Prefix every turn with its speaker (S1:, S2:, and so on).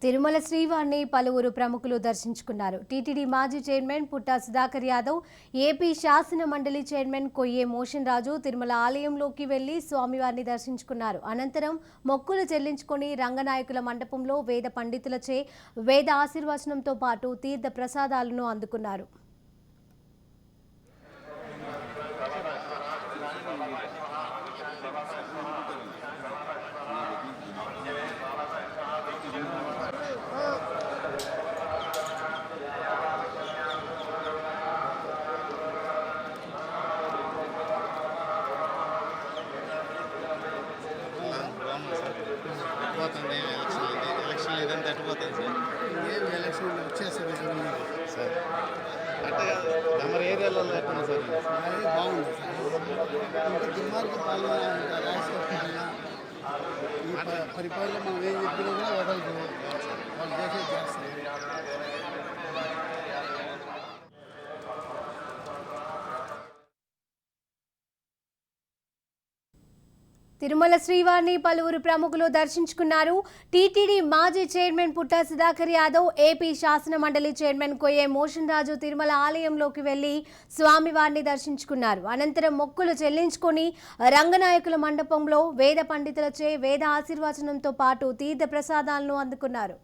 S1: తిరుమల శ్రీవారిని పలువురు ప్రముఖులు దర్శించుకున్నారు. టీటీడీ మాజీ చైర్మన్ పుట్టా సుధాకర్ యాదవ్, ఏపీ శాసన మండలి చైర్మన్ కొయ్యే మోషన్ రాజు తిరుమల ఆలయంలోకి వెళ్లి స్వామివారిని దర్శించుకున్నారు. అనంతరం మొక్కులు చెల్లించుకుని రంగనాయకుల మండపంలో వేద పండితులచే వేద ఆశీర్వచనంతో పాటు తీర్థ ప్రసాదాలను అందుకున్నారు.
S2: ఎలక్షన్ లేదని తట్టిపోతుంది సార్.
S3: ఎలక్షన్ వచ్చేస్తారు
S2: సార్ అంటే తమరి ఏరియాలో ఎట్లా సార్?
S3: అది బాగుంది సార్. ఇంకా దుర్మార్గ పాలన, ఇంకా రాజకీయ పాలన, ఈ పరిపాలన మనం ఏం చెప్పినా కూడా వదలదు. వాళ్ళు చేసేది చేస్తారు.
S1: తిరుమల శ్రీవారిని పలువురు ప్రముఖులు దర్శించుకున్నారు. టీటీడీ మాజీ చైర్మన్ పుట్టా సుధాకర్ యాదవ్, ఏపీ శాసన మండలి చైర్మన్ కొయ్యే మోషన్ రాజు తిరుమల ఆలయంలోకి వెళ్లి స్వామివారిని దర్శించుకున్నారు. అనంతరం మొక్కులు చెల్లించుకుని రంగనాయకుల మండపంలో వేద పండితులచే వేద ఆశీర్వచనంతో పాటు తీర్థ ప్రసాదాలను అందుకున్నారు.